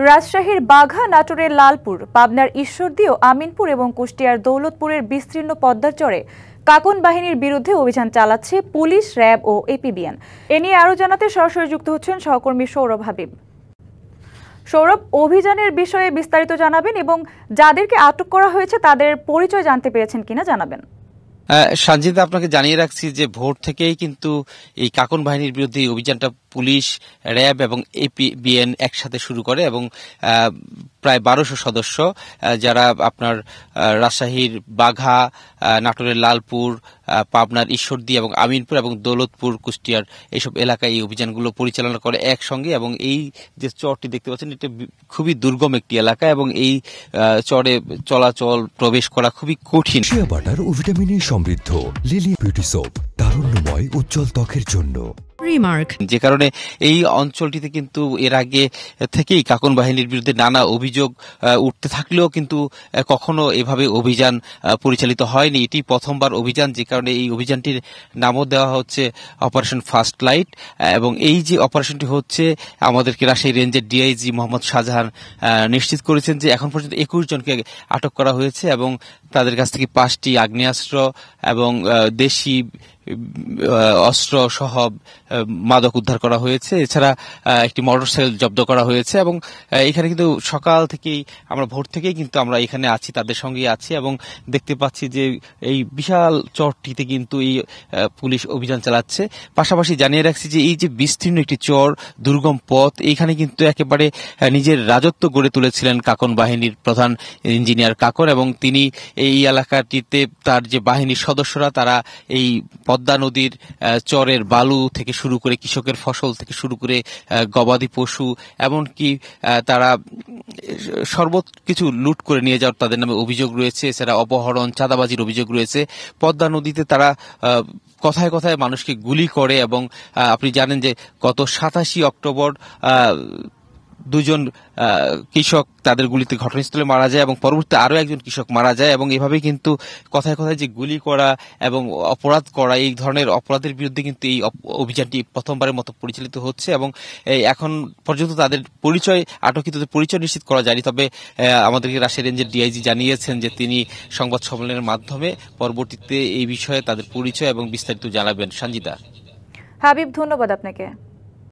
রাজশাহীর বাঘা, নাটোরের লালপুর, পাবনার ঈশ্বরদী ও আমিনপুর এবং কুষ্টিয়ার দৌলতপুরের বিস্তীর্ণ পদ্মার চরে কাকন বাহিনীর বিরুদ্ধে অভিযান চালাচ্ছে পুলিশ, র্যাব ও এপিবিএন। এ নিয়ে আরও জানাতে সরাসরি যুক্ত হচ্ছেন সহকর্মী সৌরভ হাবিব। সৌরভ, অভিযানের বিষয়ে বিস্তারিত জানাবেন এবং যাদেরকে আটক করা হয়েছে তাদের পরিচয় জানতে পেরেছেন কিনা জানাবেন। সঞ্জিতা, আপনাকে জানিয়ে রাখছি যে ভোর থেকেই কিন্তু এই কাকন বাহিনীর বিরুদ্ধে অভিযানটা পুলিশ, র্যাব এবং এপিবিএন একসাথে শুরু করে এবং প্রায় 1200 সদস্য যারা আপনার রাজশাহীর বাঘা, নাটোরের লালপুর, পাবনার ঈশ্বরদী এবং আমিনপুর এবং দৌলতপুর, কুষ্টিয়ার এইসব এলাকায় এই অভিযানগুলো পরিচালনা করে একসঙ্গে। এবং এই যে চরটি দেখতে পাচ্ছেন, এটা খুবই দুর্গম একটি এলাকা এবং এই চরে চলাচল প্রবেশ করা খুবই কঠিন। শিয়া বাটার ও ভিটামিনে সমৃদ্ধ লিলি বিউটি সোপ, তারুণ্যময় উজ্জ্বল ত্বকের জন্য। যে কারণে এই অঞ্চলটিতে কিন্তু এর আগে থেকেই কাকন বাহিনীর বিরুদ্ধে নানা অভিযোগ উঠতে থাকলেও কিন্তু কখনো এভাবে অভিযান পরিচালিত হয়নি। এটি প্রথমবার অভিযান, যে কারণে এই অভিযানটির নামও দেওয়া হচ্ছে অপারেশন ফার্স্ট লাইট। এবং এই যে অপারেশনটি হচ্ছে, আমাদেরকে রাজশাহী রেঞ্জের ডিআইজি মোহাম্মদ শাহজাহান নিশ্চিত করেছেন যে এখন পর্যন্ত 21 জনকে আটক করা হয়েছে এবং তাদের কাছ থেকে 5টি আগ্নেয়াস্ত্র এবং দেশি অস্ত্র সহ মাদক উদ্ধার করা হয়েছে। এছাড়া একটি মোটরসাইকেল জব্দ করা হয়েছে এবং এখানে কিন্তু সকাল থেকেই, আমরা ভোর থেকেই কিন্তু আমরা এখানে আছি, তাদের সঙ্গেই আছি এবং দেখতে পাচ্ছি যে এই বিশাল চরটিতে কিন্তু এই পুলিশ অভিযান চালাচ্ছে। পাশাপাশি জানিয়ে রাখছি যে এই যে বিস্তীর্ণ একটি চর, দুর্গম পথ, এইখানে কিন্তু একেবারে নিজের রাজত্ব গড়ে তুলেছিলেন কাকন বাহিনীর প্রধান ইঞ্জিনিয়ার কাকন এবং তিনি এই এলাকাটিতে তার যে বাহিনীর সদস্যরা, তারা এই পদ্মা নদীর চরের বালু থেকে শুরু করে কৃষকের ফসল থেকে শুরু করে গবাদি পশু, এমনকি তারা সর্বকিছু লুট করে নিয়ে যাওয়ার তাদের নামে অভিযোগ রয়েছে। এছাড়া অপহরণ, চাঁদাবাজির অভিযোগ রয়েছে। পদ্মা নদীতে তারা কথায় কথায় মানুষকে গুলি করে এবং আপনি জানেন যে গত 27 অক্টোবর 2 জন কৃষক তাদের গুলিতে ঘটনাস্থলে মারা যায় এবং পরবর্তীতে আরো একজন কৃষক মারা যায়। এবং এভাবে কিন্তু কথায় কথায় যে গুলি করা এবং অপরাধ করা, এই ধরনের অপরাধের বিরুদ্ধে কিন্তু এই অভিযানটি প্রথমবারের মতো পরিচালিত হচ্ছে এবং এখন পর্যন্ত তাদের পরিচয়, আটককৃতদের পরিচয় নিশ্চিত করা যায়নি। তবে আমাদেরকে রাজশাহী রেঞ্জের ডিআইজি জানিয়েছেন যে তিনি সংবাদ সম্মেলনের মাধ্যমে পরবর্তীতে এই বিষয়ে তাদের পরিচয় এবং বিস্তারিত জানাবেন। সঞ্জিতা। হাবিব, ধন্যবাদ আপনাকে।